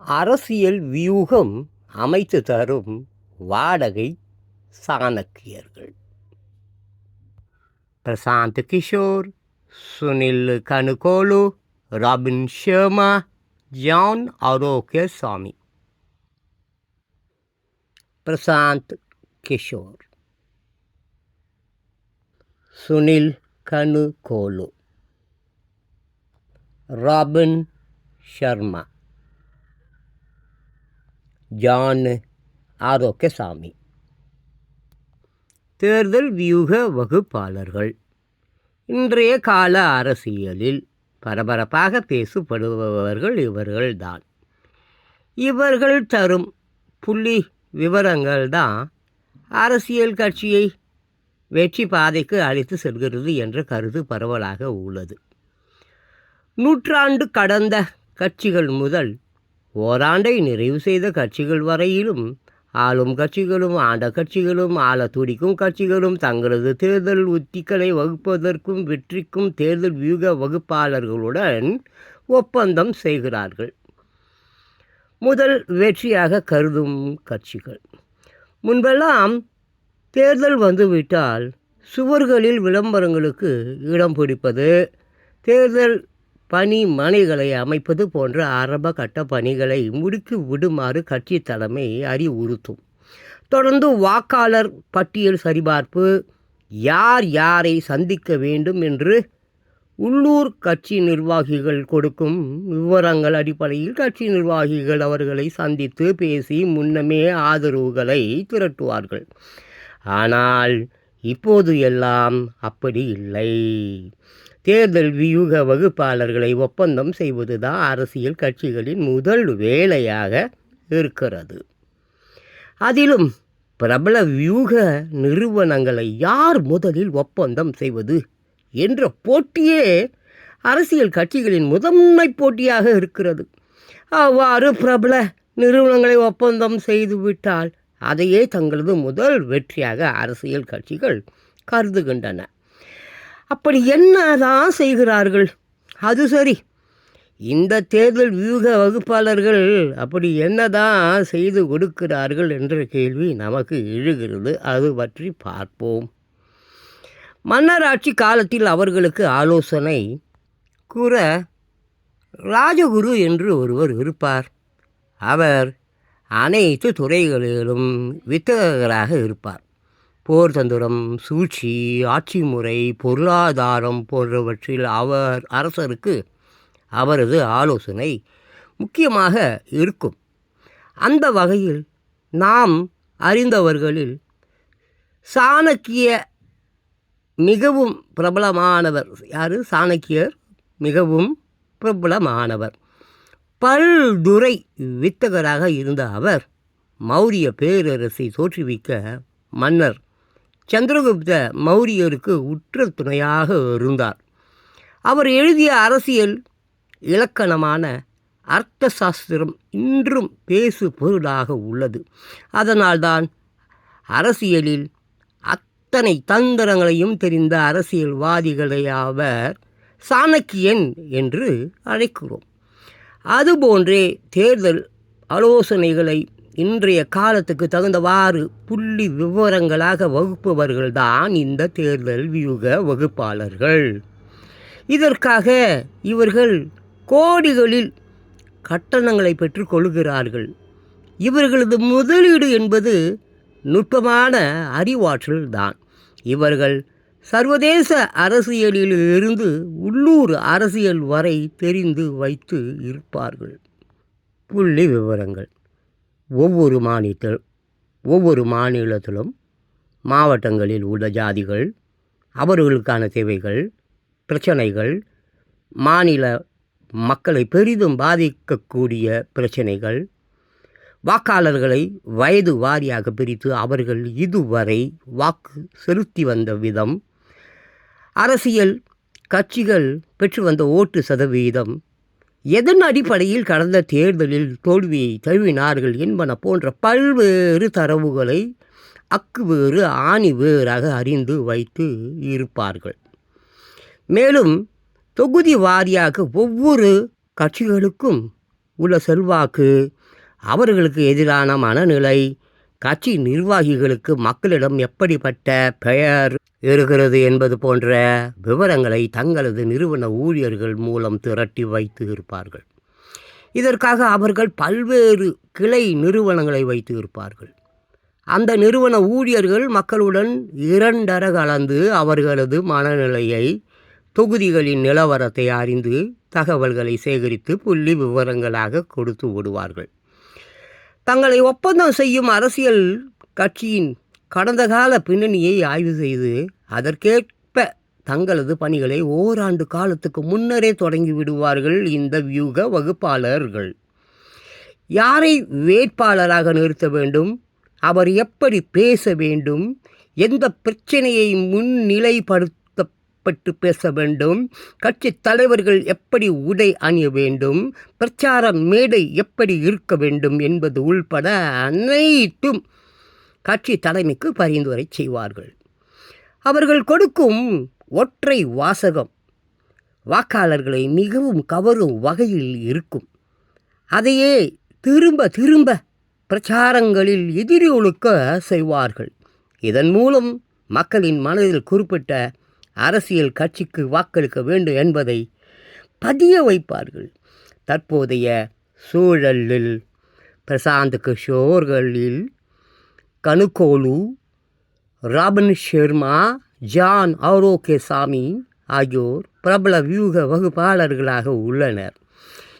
அரசியல் வியூகம் அமைத்து தரும் வாடகை சாணக்கியர்கள். Prashant Kishor, Sunil Kanugolu, Robin Sharma, John Arokiasamy. Prashant Kishor, Sunil Kanugolu, Robin Sharma, John Arokiasamy. தேர்தல் வியூக வகுப்பாளர்கள். இன்றைய கால அரசியலில் பரபரப்பாக பேசப்படுபவர்கள் இவர்கள்தான். இவர்கள் தரும் புள்ளி விவரங்கள்தான் அரசியல் கட்சியை வெற்றி பாதைக்கு அழைத்து செல்கிறது என்ற கருத்து பரவலாக உள்ளது. நூற்றாண்டு கடந்த கட்சிகள் முதல் ஓராண்டை நிறைவு செய்த கட்சிகள் வரையிலும் ஆளும் கட்சிகளும் ஆண்ட கட்சிகளும் ஆள துடிக்கும் கட்சிகளும் தங்களது தேர்தல் உத்திகளை வகுப்பதற்கும் வெற்றிக்கும் தேர்தல் வியூக வகுப்பாளர்களுடன் ஒப்பந்தம் செய்கிறார்கள். முதல் வெற்றியாக கருதும் கட்சிகள். முன்பெல்லாம் தேர்தல் வந்துவிட்டால் சுவர்களில் விளம்பரங்களுக்கு இடம் பிடிப்பது, தேர்தல் பணி மனைகளை அமைப்பது போன்ற ஆரம்ப கட்ட பணிகளை முடுக்கி விடுமாறு கட்சி தலைமை அறிவுறுத்தும். தொடர்ந்து வாக்காளர் பட்டியல் சரிபார்ப்பு, யார் யாரை சந்திக்க வேண்டும் என்று உள்ளூர் கட்சி நிர்வாகிகள் கொடுக்கும் விவரங்கள் அடிப்படையில் கட்சி நிர்வாகிகள் அவர்களை சந்தித்து பேசி முன்னமே ஆதரவுகளை திரட்டுவார்கள். ஆனால் இப்போது எல்லாம் அப்படி இல்லை. தேர்தல் வியூக வகுப்பாளர்களை ஒப்பந்தம் செய்வதுதான் அரசியல் கட்சிகளின் முதல் வேலையாக இருக்கிறது. அதிலும் பிரபல வியூக நிறுவனங்களை யார் முதலில் ஒப்பந்தம் செய்வது என்ற போட்டியே அரசியல் கட்சிகளின் முதன்மை போட்டியாக இருக்கிறது. அவ்வாறு பிரபல நிறுவனங்களை ஒப்பந்தம் செய்துவிட்டால் அதையே தங்களது முதல் வெற்றியாக அரசியல் கட்சிகள் கருதுகின்றன. அப்படி என்னதான் செய்கிறார்கள்? அது சரி, இந்த தேர்தல் வியூக வகுப்பாளர்கள் அப்படி என்னதான் செய்து கொடுக்கிறார்கள் என்ற கேள்வி நமக்கு எழுகிறது. அது பற்றி பார்ப்போம். மன்னராட்சி காலத்தில் அவர்களுக்கு ஆலோசனை கூற ராஜகுரு என்று ஒருவர் இருப்பார். அவர் அனைத்து துறைகளிலும் வித்தகராக இருப்பார். போர் தந்திரம், சூழ்ச்சி, ஆட்சி முறை, பொருளாதாரம் போன்றவற்றில் அரசருக்கு அவரது ஆலோசனை முக்கியமாக இருக்கும். அந்த வகையில் நாம் அறிந்தவர்களில் சாணக்கிய மிகவும் பிரபலமானவர். யார்? சாணக்கியர் மிகவும் பிரபலமானவர். பல்துறை வித்தகராக இருந்த அவர் மௌரிய பேரரசை தோற்றுவிக்க மன்னர் சந்திரகுப்த மௌரியருக்கு உற்ற துணையாக இருந்தார். அவர் எழுதிய அரசியல் இலக்கணமான அர்த்த சாஸ்திரம் இன்றும் பேசு பொருளாக உள்ளது. அதனால்தான் அரசியலில் அத்தனை தந்திரங்களையும் தெரிந்த அரசியல்வாதிகளை அவர் சாணக்கியன் என்று அழைக்கிறோம். அதுபோன்றே தேர்தல் ஆலோசனைகளை இன்றைய காலத்துக்கு தகுந்தவாறு புள்ளி விவரங்களாக வகுப்பவர்கள்தான் இந்த தேர்தல் வியூக வகுப்பாளர்கள். இதற்காக இவர்கள் கோடிகளில் கட்டணங்களை பெற்றுக் கொள்கிறார்கள். இவர்களது முதலீடு என்பது நுட்பமான அறிவாற்றல் தான். இவர்கள் சர்வதேச அரசியலில் இருந்து உள்ளூர் அரசியல் வரை தெரிந்து வைத்து இருப்பார்கள். புள்ளி விவரங்கள். ஒவ்வொரு மாநிலத்திலும் மாவட்டங்களில் உள்ள ஜாதிகள், அவர்களுக்கான தேவைகள், பிரச்சனைகள், மாநில மக்களை பெரிதும் பாதிக்கக்கூடிய பிரச்சனைகள், வாக்காளர்களை வயது வாரியாக பிரித்து அவர்கள் இதுவரை வாக்கு செலுத்தி வந்த விதம், அரசியல் கட்சிகள் பெற்று வந்த ஓட்டு சதவீதம், எதன் அடிப்படையில் கடந்த தேர்தலில் தோல்வியை தழுவினார்கள் என்பன போன்ற பல்வேறு தரவுகளை அக்குவேறு ஆணி வேறாக அறிந்து வைத்து இருப்பார்கள். மேலும் தொகுதி வாரியாக ஒவ்வொரு கட்சிகளுக்கும் உள்ள செல்வாக்கு, அவர்களுக்கு எதிரான மனநிலை, கட்சி நிர்வாகிகளுக்கு மக்களிடம் எப்படிப்பட்ட பெயர் இருக்கிறது என்பது போன்ற விவரங்களை தங்களது நிறுவன ஊழியர்கள் மூலம் திரட்டி வைத்து இருப்பார்கள். இதற்காக அவர்கள் பல்வேறு கிளை நிறுவனங்களை வைத்து இருப்பார்கள். அந்த நிறுவன ஊழியர்கள் மக்களுடன் இரண்டர கலந்து அவர்களது மனநிலையை, தொகுதிகளின் நிலவரத்தை அறிந்து தகவல்களை சேகரித்து புள்ளி விவரங்களாக கொடுத்து விடுவார்கள். தங்களை ஒப்பந்தம் செய்யும் அரசியல் கட்சியின் கடந்த கால பின்னணியை ஆய்வு செய்து அதற்கேற்ப தங்களது பணிகளை ஓராண்டு காலத்துக்கு முன்னரே தொடங்கி விடுவார்கள் இந்த வியூக வகுப்பாளர்கள். யாரை வேட்பாளராக நிறுத்த வேண்டும், அவர் எப்படி பேச வேண்டும், எந்த பிரச்சனையை முன்னிலைப்படுத்தப்பட்டு பேச வேண்டும், கட்சி தலைவர்கள் எப்படி உடை அணிய வேண்டும், பிரச்சார மேடை எப்படி இருக்க வேண்டும் என்பது உள்பட அனைத்தும் கட்சி தலைமைக்கு பரிந்துரை செய்வார்கள். அவர்கள் கொடுக்கும் ஒற்றை வாசகம் வாக்காளர்களை மிகவும் கவரும் வகையில் இருக்கும். அதையே திரும்ப திரும்ப பிரச்சாரங்களில் எதிரொலிக்க செய்வார்கள். இதன் மூலம் மக்களின் மனதில் குறிப்பிட்ட அரசியல் கட்சிக்கு வாக்களிக்க வேண்டும் என்பதை பதிய வைப்பார்கள். தற்போதைய சூழலில் பிரசாந்த் கிஷோர்களில் கனுகோலு, ராபின் ஷர்மா, ஜான் ஆரோக்கியசாமி ஆகியோர் பிரபல வியூக வகுப்பாளர்களாக உள்ளனர்.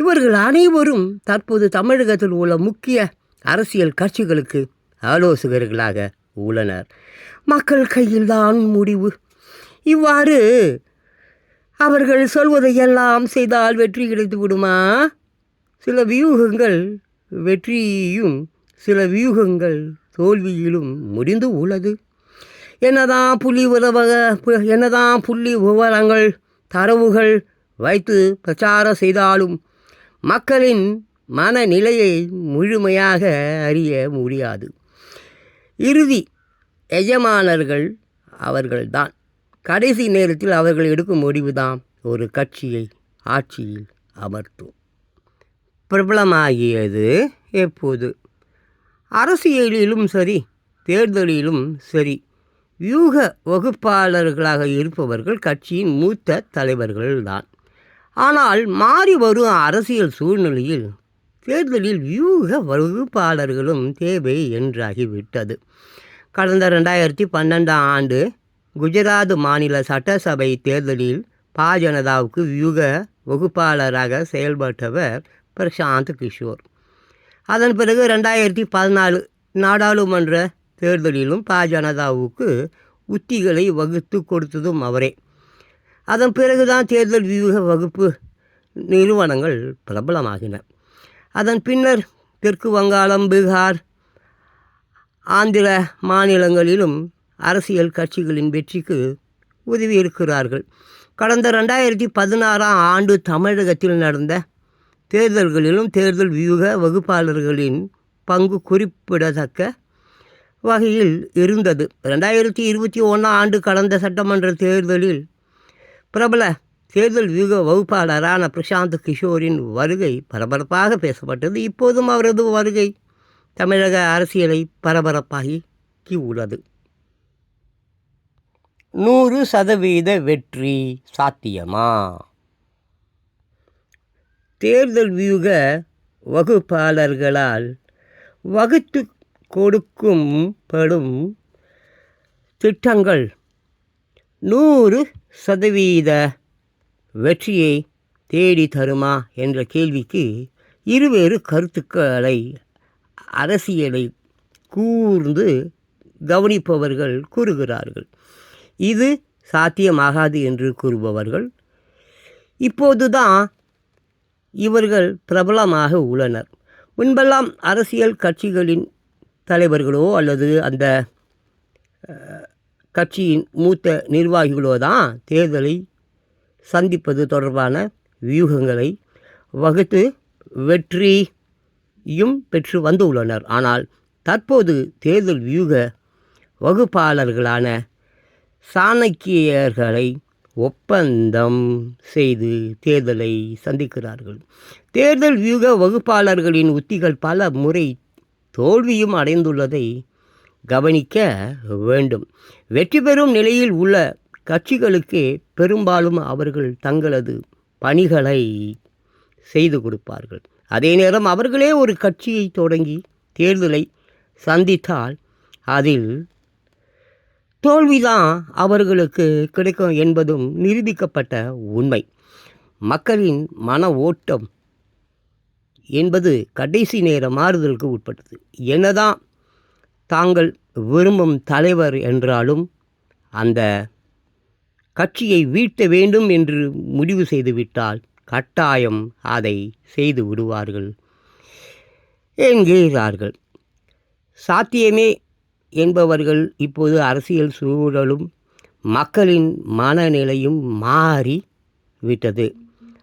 இவர்கள் அனைவரும் தற்போது தமிழகத்தில் உள்ள முக்கிய அரசியல் கட்சிகளுக்கு ஆலோசகர்களாக உள்ளனர். மக்கள் கையில்தான் முடிவு. இவ்வாறு அவர்கள் சொல்வதையெல்லாம் செய்தால் வெற்றி கிடைத்து விடுமா? சில வியூகங்கள் வெற்றியும் சில வியூகங்கள் தோல்வியிலும் முடிந்து உள்ளது. என்னதான் புள்ளி விவரங்கள் தரவுகள் வைத்து பிரச்சாரம் செய்தாலும் மக்களின் மனநிலையை முழுமையாக அறிய முடியாது. இறுதி எஜமானர்கள் அவர்கள்தான். கடைசி நேரத்தில் அவர்கள் எடுக்கும் முடிவுதான் ஒரு கட்சியை ஆட்சியில் அமர்த்தும். பிரபலமாகியது எப்போது? அரசியலிலும் சரி, தேர்தலிலும் சரி, வியூக வகுப்பாளர்களாக இருப்பவர்கள் கட்சியின் மூத்த தலைவர்கள்தான். ஆனால் மாறி வரும் அரசியல் சூழ்நிலையில் தேர்தலில் வியூக வகுப்பாளர்களும் தேவை என்றாகிவிட்டது. கடந்த 2012ஆம் ஆண்டு குஜராத் மாநில சட்டசபை தேர்தலில் பாஜனதாவுக்கு வியூக வகுப்பாளராக செயல்பட்டவர் பிரசாந்த் கிஷோர். அதன் பிறகு 2014 நாடாளுமன்ற தேர்தலிலும் பாஜனதாவுக்கு உத்திகளை வகுத்து கொடுத்ததும் அவரே. அதன் பிறகுதான் தேர்தல் வியூக வகுப்பு நிறுவனங்கள் பிரபலமாகின. அதன் பின்னர் தெற்கு வங்காளம், பீகார், ஆந்திர மாநிலங்களிலும் அரசியல் கட்சிகளின் வெற்றிக்கு உதவியிருக்கிறார்கள். கடந்த 2016ஆம் ஆண்டு தமிழகத்தில் நடந்த தேர்தல்களிலும் தேர்தல் வியூக வகுப்பாளர்களின் பங்கு குறிப்பிடத்தக்க வகையில் இருந்தது. 2021ஆம் ஆண்டு கடந்த சட்டமன்ற தேர்தலில் பிரபல தேர்தல் வியூக வகுப்பாளரான பிரசாந்த் கிஷோரின் வருகை பரபரப்பாக பேசப்பட்டது. இப்போதும் அவரது வருகை தமிழக அரசியலை பரபரப்பாகி உள்ளது. 100% வெற்றி சாத்தியமா? தேர்தல் வியூக வகுப்பாளர்களால் வகுத்து கொடுக்கும்படும் திட்டங்கள் 100% வெற்றியை தேடி தருமா என்ற கேள்விக்கு இருவேறு கருத்துக்களை அரசியலை கூர்ந்து கவனிப்பவர்கள் கூறுகிறார்கள். இது சாத்தியமாகாது என்று கூறுபவர்கள். இப்போதுதான் இவர்கள் பிரபலமாக உள்ளனர். முன்பெல்லாம் அரசியல் கட்சிகளின் தலைவர்களோ அல்லது அந்த கட்சியின் மூத்த நிர்வாகிகளோ தான் தேர்தலை சந்திப்பது தொடர்பான வியூகங்களை வகுத்து வெற்றியும் பெற்று வந்துள்ளனர். ஆனால் தற்போது தேர்தல் வியூக வகுப்பாளர்களான சாணக்கியர்களை ஒப்பந்தம் செய்து தேர்தலை சந்திக்கிறார்கள். தேர்தல் வியூக வகுப்பாளர்களின் உத்திகள் பல முறை தோல்வியும் அடைந்துள்ளதை கவனிக்க வேண்டும். வெற்றி பெறும் நிலையில் உள்ள கட்சிகளுக்கே பெரும்பாலும் அவர்கள் தங்களது பணிகளை செய்து கொடுப்பார்கள். அதே நேரம் அவர்களே ஒரு கட்சியை தொடங்கி தேர்தலை சந்தித்தால் அதில் தோல்விதான் அவர்களுக்கு கிடைக்கும் என்பதும் நிரூபிக்கப்பட்ட உண்மை. மக்களின் மன ஓட்டம் என்பது கடைசி நேர மாறுதலுக்கு உட்பட்டது. என்னதான் தாங்கள் விரும்பும் தலைவர் என்றாலும் அந்த கட்சியை வீழ்த்த வேண்டும் என்று முடிவு செய்துவிட்டால் கட்டாயம் அதை செய்து விடுவார்கள் என்கிறார்கள். சாத்தியமே என்பவர்கள் இப்போது அரசியல் சூழலும் மக்களின் மனநிலையும் மாறி விட்டது.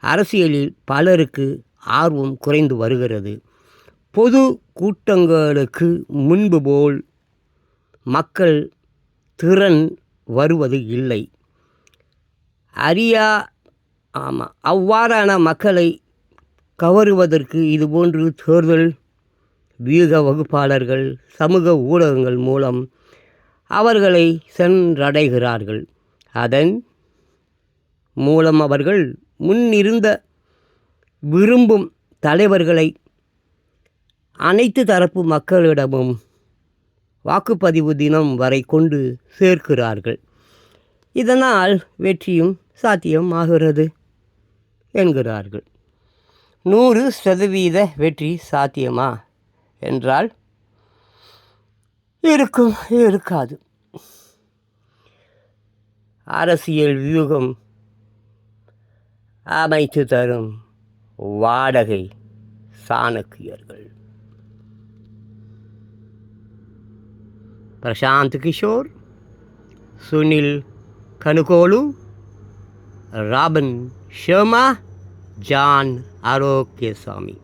அரசியலில் பலருக்கு ஆர்வம் குறைந்து வருகிறது. பொது கூட்டங்களுக்கு முன்பு போல் மக்கள் திறன் வருவது இல்லை. அவ்வாறான மக்களை கவருவதற்கு இதுபோன்று தேர்தல் வியூக வகுப்பாளர்கள் சமூக ஊடகங்கள் மூலம் அவர்களை சென்றடைகிறார்கள். அதன் மூலம் அவர்கள் முன்னிருந்த விரும்பும் தலைவர்களை அனைத்து தரப்பு மக்களிடமும் வாக்குப்பதிவு தினம் வரை கொண்டு சேர்க்கிறார்கள். இதனால் வெற்றியும் சாத்தியம் ஆகிறது என்கிறார்கள். 100% வெற்றி சாத்தியமா என்றால் இருக்கும், இருக்காது. அரசியல் வியூகம் அமைத்து தரும் வாடகை சாணக்கியர்கள். Prashant Kishor, Sunil Kanugolu, Robin Sharma, John Arokiasamy.